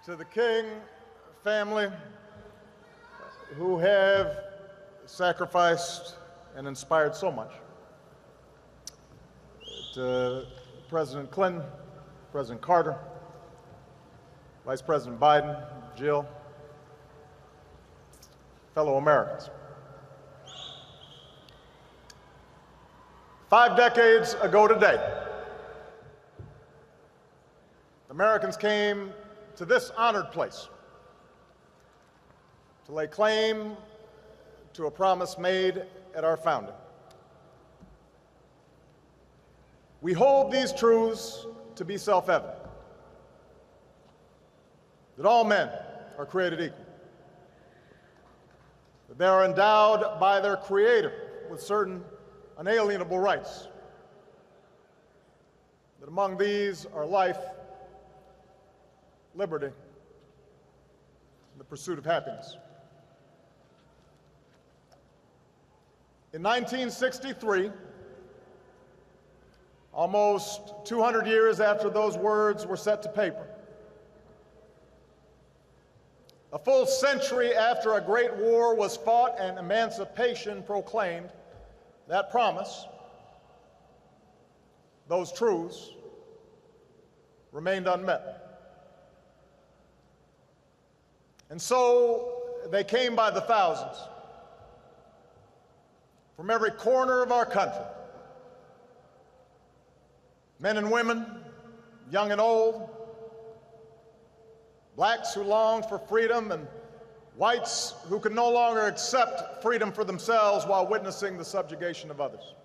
To the King family, who have sacrificed and inspired so much. To President Clinton, President Carter, Vice President Biden, Jill, fellow Americans. 5 decades ago today, Americans came to this honored place to lay claim to a promise made at our founding. We hold these truths to be self-evident, that all men are created equal, that they are endowed by their Creator with certain unalienable rights, that among these are life, liberty, and the pursuit of happiness. In 1963, almost 200 years after those words were set to paper, a full century after a great war was fought and emancipation proclaimed, that promise, those truths, remained unmet. And so they came by the thousands from every corner of our country. Men and women, young and old, blacks who longed for freedom and whites who could no longer accept freedom for themselves while witnessing the subjugation of others.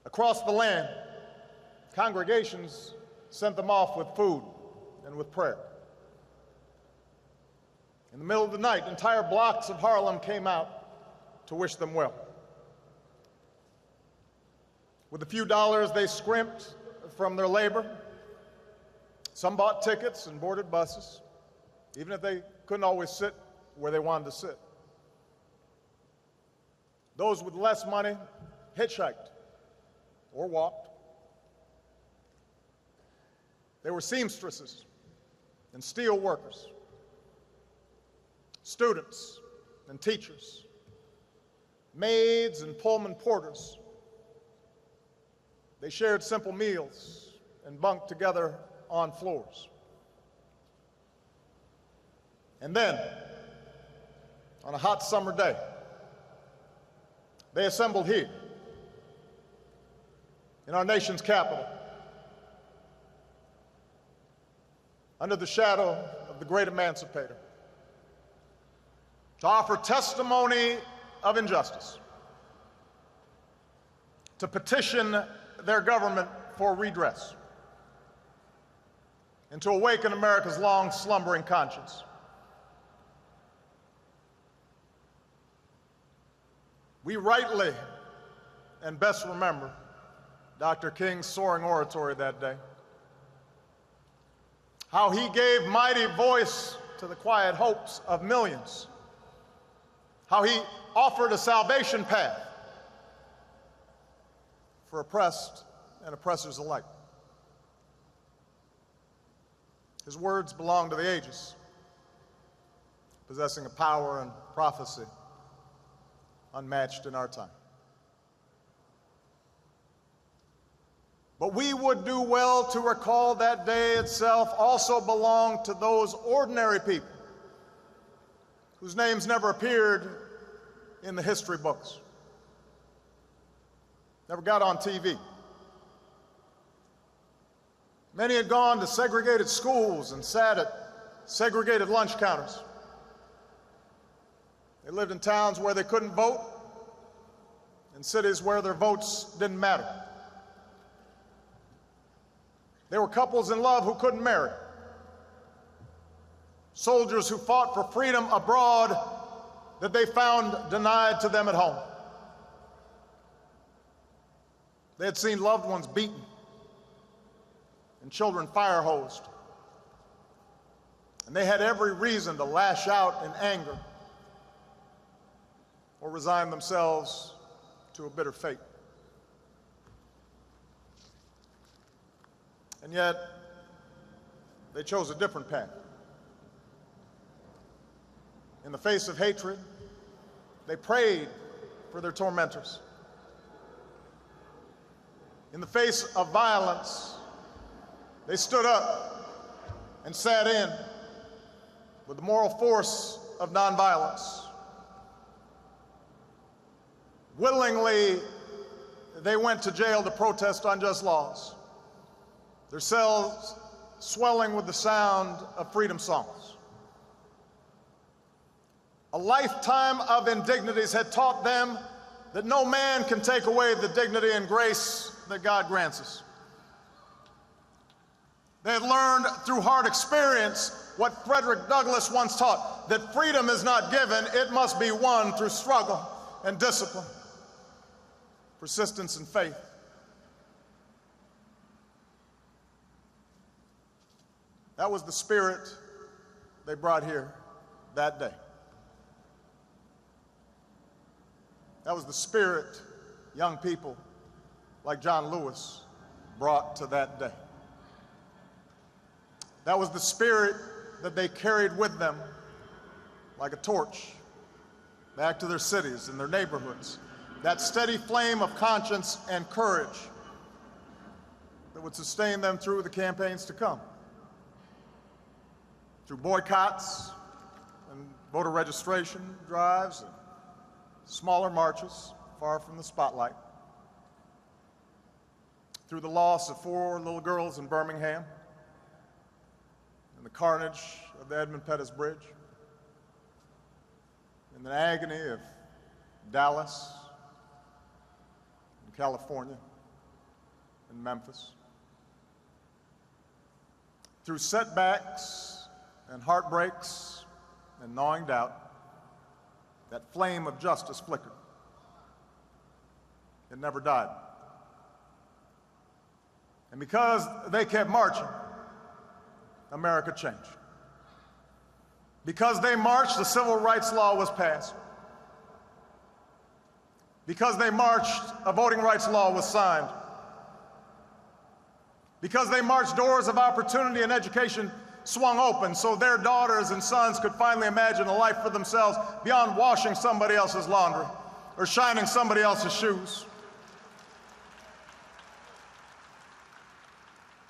Across the land, congregations sent them off with food and with prayer. In the middle of the night, entire blocks of Harlem came out to wish them well. With the few dollars they scrimped from their labor, some bought tickets and boarded buses, even if they couldn't always sit where they wanted to sit. Those with less money hitchhiked or walked. They were seamstresses and steel workers, students and teachers, maids and Pullman porters. They shared simple meals and bunked together on floors. And then, on a hot summer day, they assembled here in our nation's capital, under the shadow of the great emancipator, to offer testimony of injustice, to petition their government for redress, and to awaken America's long slumbering conscience. We rightly and best remember Dr. King's soaring oratory that day, how he gave mighty voice to the quiet hopes of millions, how he offered a salvation path for oppressed and oppressors alike. His words belong to the ages, possessing a power and prophecy unmatched in our time. But we would do well to recall that day itself also belonged to those ordinary people whose names never appeared in the history books, never got on TV. Many had gone to segregated schools and sat at segregated lunch counters. They lived in towns where they couldn't vote, in cities where their votes didn't matter. There were couples in love who couldn't marry, soldiers who fought for freedom abroad that they found denied to them at home. They had seen loved ones beaten and children fire-hosed, and they had every reason to lash out in anger or resign themselves to a bitter fate. And yet, they chose a different path. In the face of hatred, they prayed for their tormentors. In the face of violence, they stood up and sat in with the moral force of nonviolence. Willingly, they went to jail to protest unjust laws, their cells swelling with the sound of freedom songs. A lifetime of indignities had taught them that no man can take away the dignity and grace that God grants us. They had learned through hard experience what Frederick Douglass once taught, that freedom is not given, it must be won through struggle and discipline, persistence and faith. That was the spirit they brought here that day. That was the spirit young people like John Lewis brought to that day. That was the spirit that they carried with them like a torch back to their cities and their neighborhoods. That steady flame of conscience and courage that would sustain them through the campaigns to come. Through boycotts and voter registration drives and smaller marches far from the spotlight. Through the loss of 4 little girls in Birmingham and the carnage of the Edmund Pettus Bridge, and the agony of Dallas and California and Memphis. Through setbacks and heartbreaks and gnawing doubt, that flame of justice flickered. It never died. And because they kept marching, America changed. Because they marched, the civil rights law was passed. Because they marched, a voting rights law was signed. Because they marched, doors of opportunity and education swung open so their daughters and sons could finally imagine a life for themselves beyond washing somebody else's laundry or shining somebody else's shoes.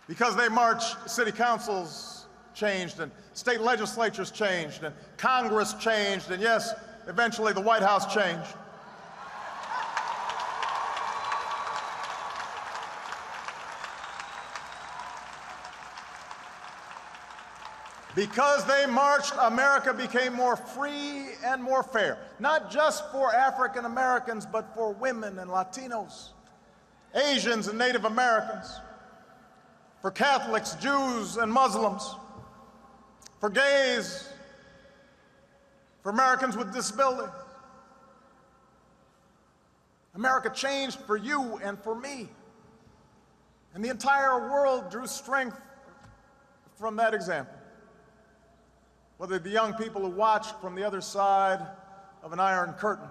Because they marched, city councils changed and state legislatures changed and Congress changed and yes, eventually the White House changed. Because they marched, America became more free and more fair, not just for African Americans, but for women and Latinos, Asians and Native Americans, for Catholics, Jews and Muslims, for gays, for Americans with disabilities. America changed for you and for me. And the entire world drew strength from that example. Whether the young people who watched from the other side of an iron curtain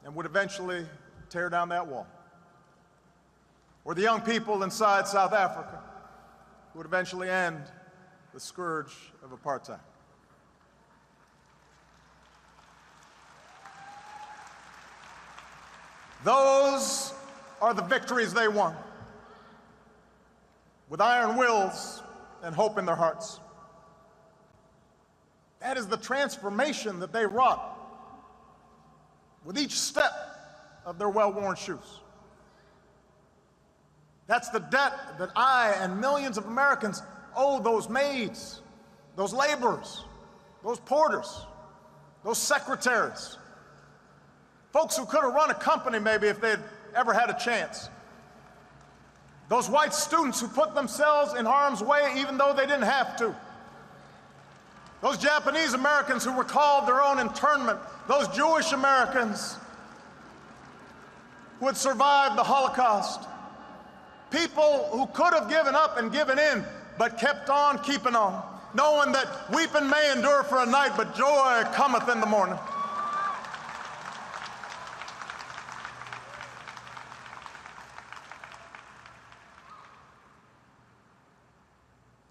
and would eventually tear down that wall, or the young people inside South Africa who would eventually end the scourge of apartheid. Those are the victories they won, with iron wills and hope in their hearts. That is the transformation that they wrought with each step of their well-worn shoes. That's the debt that I and millions of Americans owe those maids, those laborers, those porters, those secretaries, folks who could have run a company maybe if they'd ever had a chance. Those white students who put themselves in harm's way even though they didn't have to. Those Japanese Americans who recalled their own internment, those Jewish Americans who had survived the Holocaust, people who could have given up and given in, but kept on keeping on, knowing that weeping may endure for a night, but joy cometh in the morning.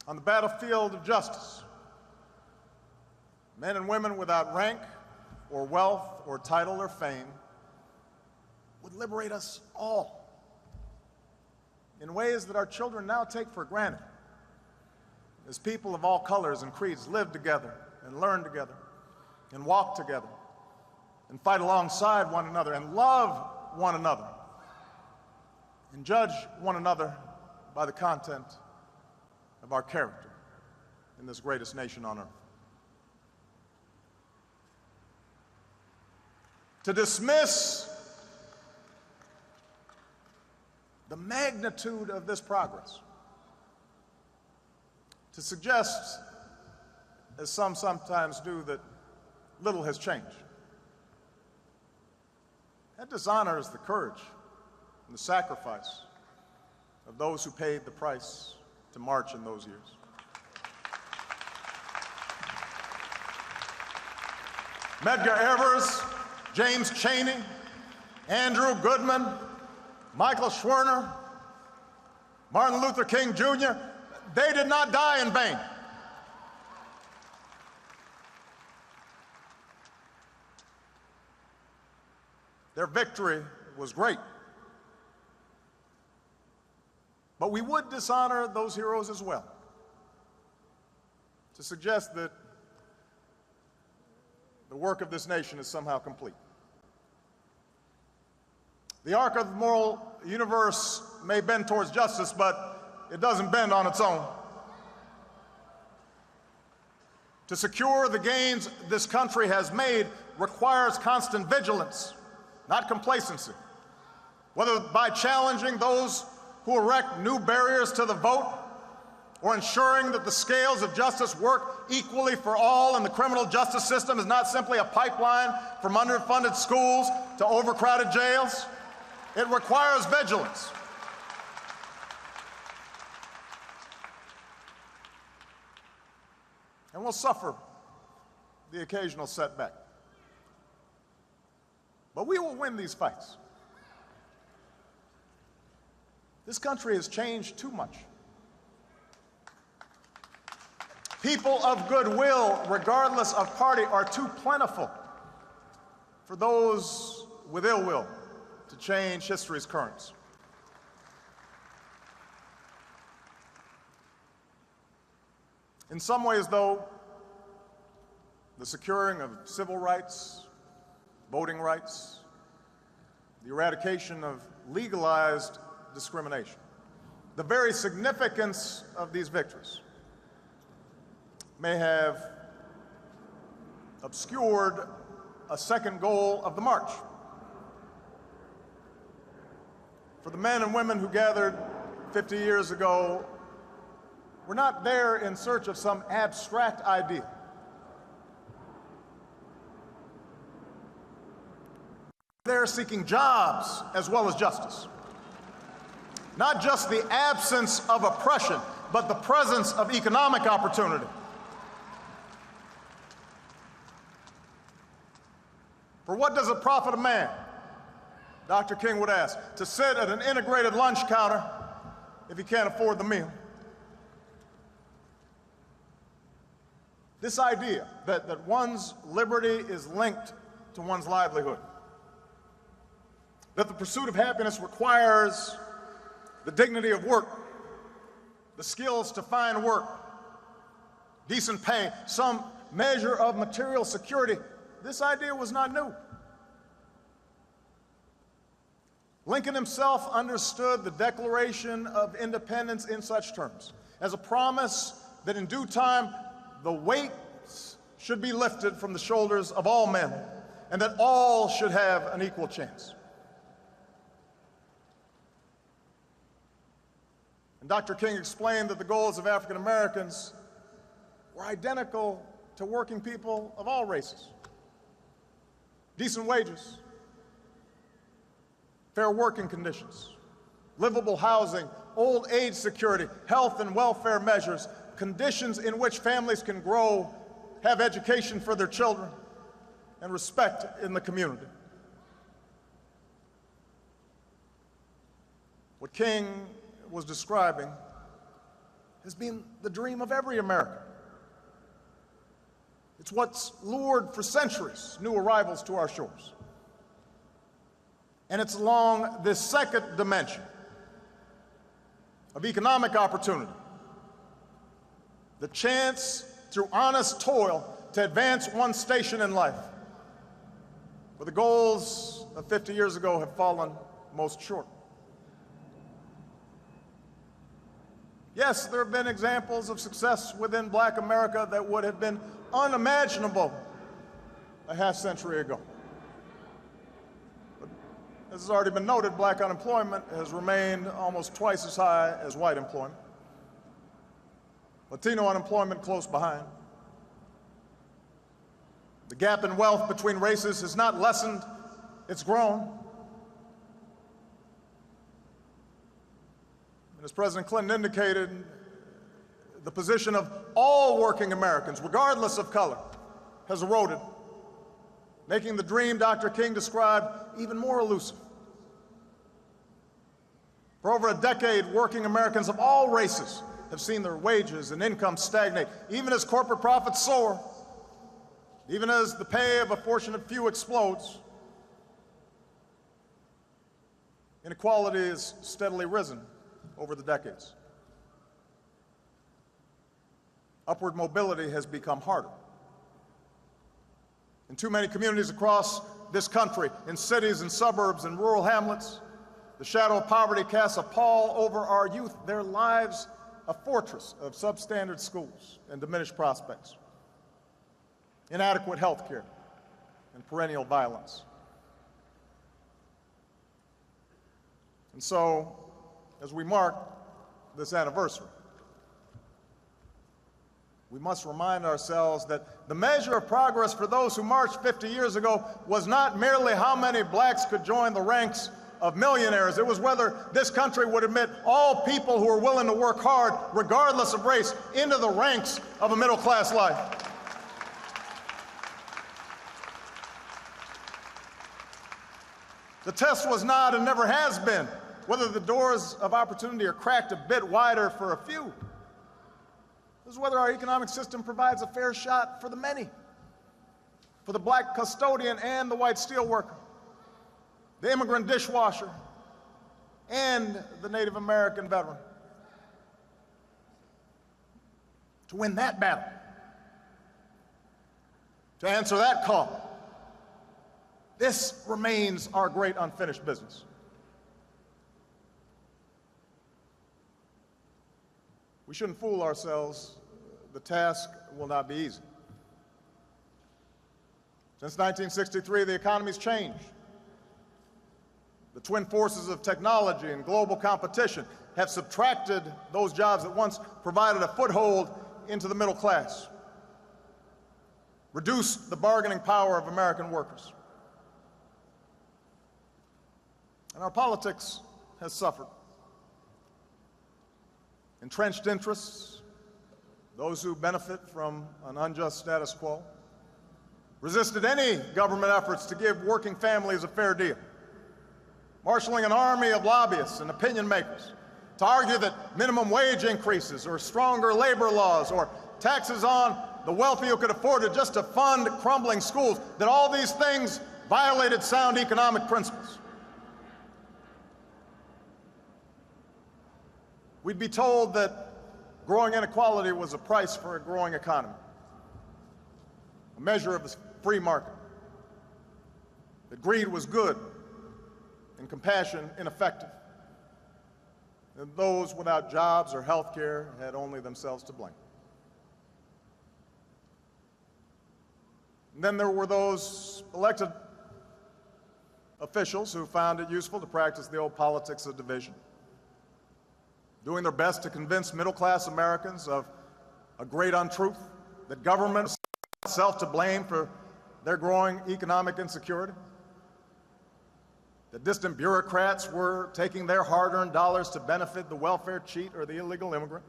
On the battlefield of justice, men and women without rank or wealth or title or fame would liberate us all in ways that our children now take for granted, as people of all colors and creeds live together and learn together and walk together and fight alongside one another and love one another and judge one another by the content of our character in this greatest nation on earth. To dismiss the magnitude of this progress, to suggest, as some sometimes do, that little has changed, that dishonors the courage and the sacrifice of those who paid the price to march in those years. Medgar Evers, James Chaney, Andrew Goodman, Michael Schwerner, Martin Luther King Jr., they did not die in vain. Their victory was great. But we would dishonor those heroes as well, to suggest that the work of this nation is somehow complete. The arc of the moral universe may bend towards justice, but it doesn't bend on its own. To secure the gains this country has made requires constant vigilance, not complacency, whether by challenging those who erect new barriers to the vote, or ensuring that the scales of justice work equally for all and the criminal justice system is not simply a pipeline from underfunded schools to overcrowded jails. It requires vigilance. And we'll suffer the occasional setback. But we will win these fights. This country has changed too much. People of goodwill, regardless of party, are too plentiful for those with ill will to change history's currents. In some ways, though, the securing of civil rights, voting rights, the eradication of legalized discrimination, the very significance of these victories may have obscured a second goal of the march. For the men and women who gathered 50 years ago, we're not there in search of some abstract idea. They're seeking jobs as well as justice. Not just the absence of oppression, but the presence of economic opportunity. For what does it profit a man, Dr. King would ask, to sit at an integrated lunch counter if he can't afford the meal? This idea that one's liberty is linked to one's livelihood, that the pursuit of happiness requires the dignity of work, the skills to find work, decent pay, some measure of material security, this idea was not new. Lincoln himself understood the Declaration of Independence in such terms, as a promise that in due time the weights should be lifted from the shoulders of all men, and that all should have an equal chance. And Dr. King explained that the goals of African Americans were identical to working people of all races. Decent wages, fair working conditions, livable housing, old age security, health and welfare measures, conditions in which families can grow, have education for their children, and respect in the community. What King was describing has been the dream of every American. It's what's lured for centuries new arrivals to our shores. And it's along this second dimension of economic opportunity, the chance through honest toil to advance one station in life, where the goals of 50 years ago have fallen most short. Yes, there have been examples of success within Black America that would have been unimaginable a half-century ago. But as has already been noted, Black unemployment has remained almost twice as high as white employment. Latino unemployment close behind. The gap in wealth between races has not lessened, it's grown. And as President Clinton indicated, the position of all working Americans, regardless of color, has eroded, making the dream Dr. King described even more elusive. For over a decade, working Americans of all races have seen their wages and income stagnate, even as corporate profits soar, even as the pay of a fortunate few explodes. Inequality has steadily risen over the decades. Upward mobility has become harder. In too many communities across this country, in cities and suburbs and rural hamlets, the shadow of poverty casts a pall over our youth, their lives a fortress of substandard schools and diminished prospects, inadequate health care, and perennial violence. And so, as we mark this anniversary, we must remind ourselves that the measure of progress for those who marched 50 years ago was not merely how many blacks could join the ranks of millionaires. It was whether this country would admit all people who are willing to work hard, regardless of race, into the ranks of a middle-class life. The test was not and never has been whether the doors of opportunity are cracked a bit wider for a few. This is whether our economic system provides a fair shot for the many, for the black custodian and the white steelworker, the immigrant dishwasher, and the Native American veteran. To win that battle, to answer that call, this remains our great unfinished business. We shouldn't fool ourselves. The task will not be easy. Since 1963, the economy's changed. The twin forces of technology and global competition have subtracted those jobs that once provided a foothold into the middle class, reduced the bargaining power of American workers. And our politics has suffered. Entrenched interests, those who benefit from an unjust status quo, resisted any government efforts to give working families a fair deal, marshaling an army of lobbyists and opinion makers to argue that minimum wage increases or stronger labor laws or taxes on the wealthy who could afford it just to fund crumbling schools, that all these things violated sound economic principles. We'd be told that growing inequality was a price for a growing economy, a measure of the free market, that greed was good and compassion ineffective, and those without jobs or health care had only themselves to blame. And then there were those elected officials who found it useful to practice the old politics of division, doing their best to convince middle-class Americans of a great untruth, that government is itself to blame for their growing economic insecurity, that distant bureaucrats were taking their hard-earned dollars to benefit the welfare cheat or the illegal immigrant.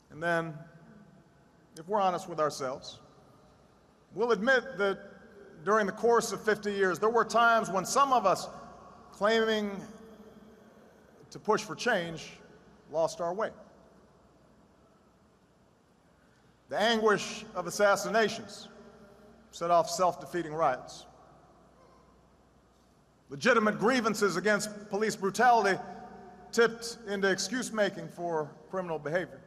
And then, if we're honest with ourselves, we'll admit that during the course of 50 years, there were times when some of us, claiming to push for change lost our way. The anguish of assassinations set off self-defeating riots. Legitimate grievances against police brutality tipped into excuse-making for criminal behavior.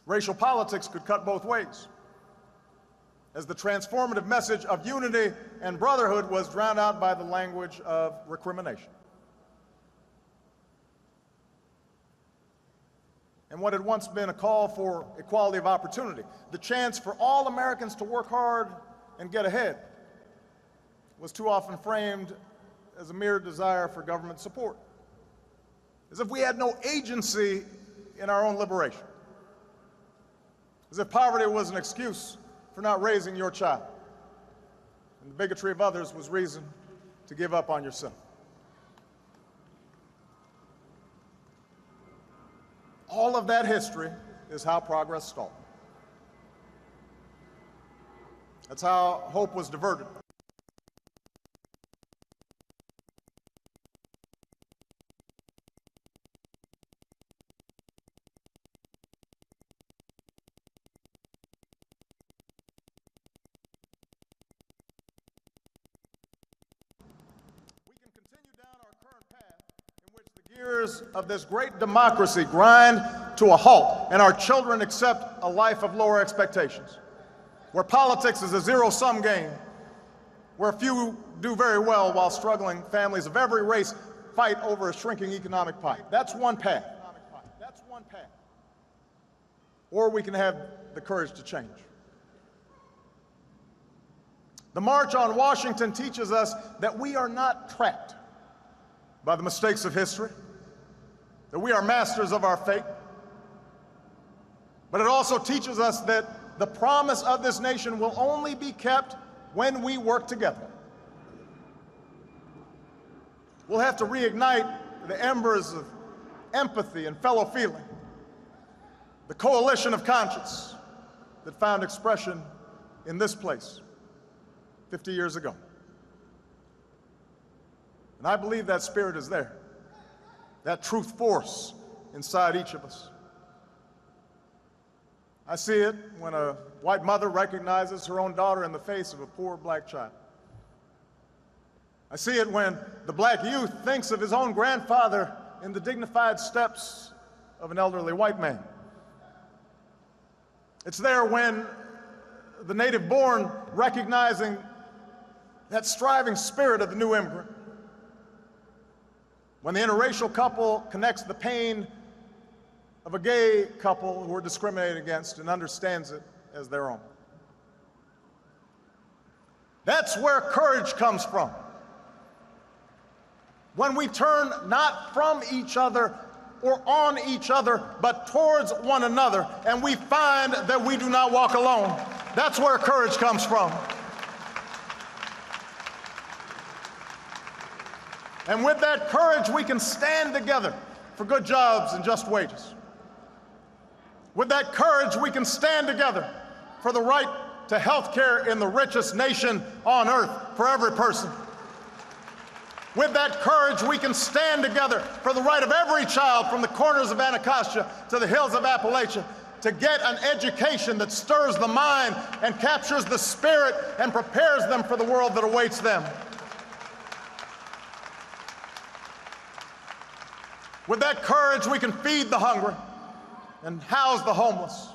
Racial politics could cut both ways, as the transformative message of unity and brotherhood was drowned out by the language of recrimination. And what had once been a call for equality of opportunity, the chance for all Americans to work hard and get ahead, was too often framed as a mere desire for government support, as if we had no agency in our own liberation, as if poverty was an excuse for not raising your child, and the bigotry of others was reason to give up on yourself. All of that history is how progress stalled. That's how hope was diverted. Years of this great democracy grind to a halt, and our children accept a life of lower expectations, where politics is a zero-sum game, where a few do very well while struggling families of every race fight over a shrinking economic pie. That's one path. That's one path. Or we can have the courage to change. The March on Washington teaches us that we are not trapped by the mistakes of history, that we are masters of our fate. But it also teaches us that the promise of this nation will only be kept when we work together. We'll have to reignite the embers of empathy and fellow feeling, the coalition of conscience that found expression in this place 50 years ago. And I believe that spirit is there, that truth force inside each of us. I see it when a white mother recognizes her own daughter in the face of a poor black child. I see it when the black youth thinks of his own grandfather in the dignified steps of an elderly white man. It's there when the native-born recognizing that striving spirit of the new immigrant, when the interracial couple connects the pain of a gay couple who are discriminated against and understands it as their own. That's where courage comes from. When we turn not from each other or on each other, but towards one another, and we find that we do not walk alone. That's where courage comes from. And with that courage, we can stand together for good jobs and just wages. With that courage, we can stand together for the right to health care in the richest nation on earth for every person. With that courage, we can stand together for the right of every child from the corners of Anacostia to the hills of Appalachia to get an education that stirs the mind and captures the spirit and prepares them for the world that awaits them. With that courage, we can feed the hungry and house the homeless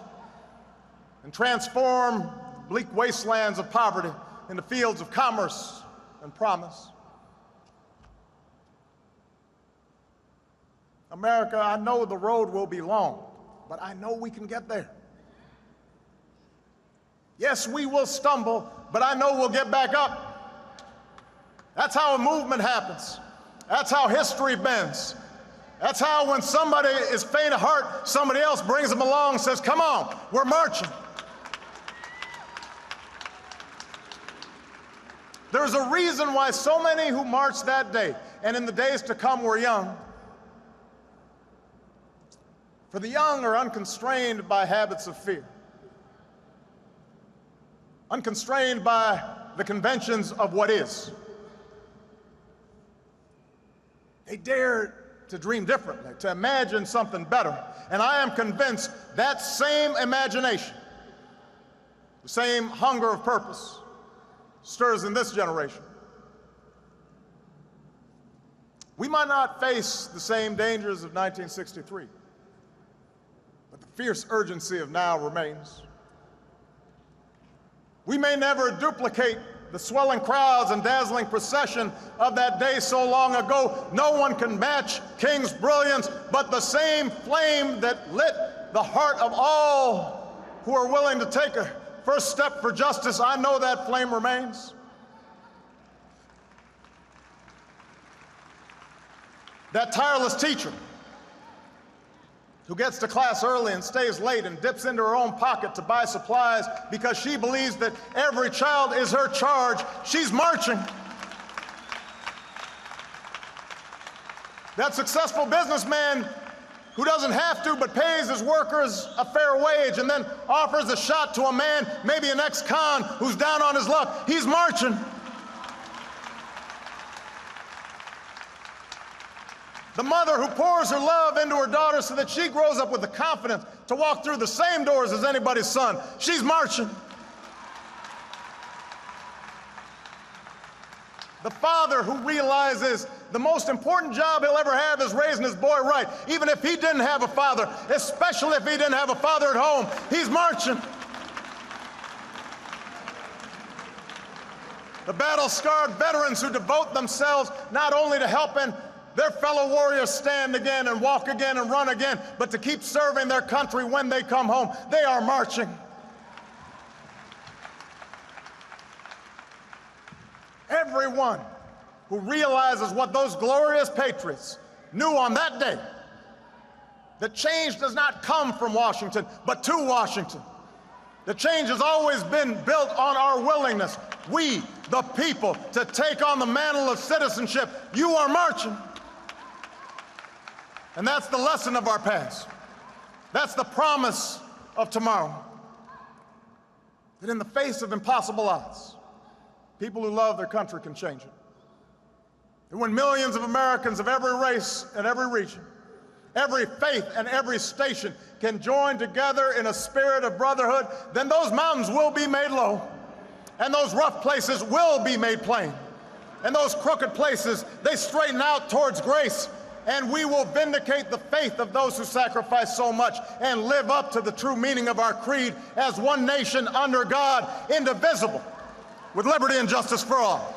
and transform bleak wastelands of poverty into fields of commerce and promise. America, I know the road will be long, but I know we can get there. Yes, we will stumble, but I know we'll get back up. That's how a movement happens. That's how history bends. That's how when somebody is faint of heart, somebody else brings them along and says, come on, we're marching. There's a reason why so many who marched that day and in the days to come were young. For the young are unconstrained by habits of fear, unconstrained by the conventions of what is. They dared to dream differently, to imagine something better. And I am convinced that same imagination, the same hunger of purpose, stirs in this generation. We might not face the same dangers of 1963, but the fierce urgency of now remains. We may never duplicate the swelling crowds and dazzling procession of that day so long ago. No one can match King's brilliance, but the same flame that lit the heart of all who are willing to take a first step for justice, I know that flame remains. That tireless teacher who gets to class early and stays late and dips into her own pocket to buy supplies because she believes that every child is her charge, she's marching. That successful businessman who doesn't have to but pays his workers a fair wage and then offers a shot to a man, maybe an ex-con, who's down on his luck, he's marching. The mother who pours her love into her daughter so that she grows up with the confidence to walk through the same doors as anybody's son, she's marching. The father who realizes the most important job he'll ever have is raising his boy right, even if he didn't have a father, especially if he didn't have a father at home, he's marching. The battle-scarred veterans who devote themselves not only to helping their fellow warriors stand again and walk again and run again, but to keep serving their country when they come home, they are marching. Everyone who realizes what those glorious patriots knew on that day, that change does not come from Washington, but to Washington. The change has always been built on our willingness, we, the people, to take on the mantle of citizenship. You are marching. And that's the lesson of our past. That's the promise of tomorrow. That in the face of impossible odds, people who love their country can change it. And when millions of Americans of every race and every region, every faith and every station can join together in a spirit of brotherhood, then those mountains will be made low, and those rough places will be made plain, and those crooked places, they straighten out towards grace, and we will vindicate the faith of those who sacrifice so much and live up to the true meaning of our creed as one nation under God, indivisible, with liberty and justice for all.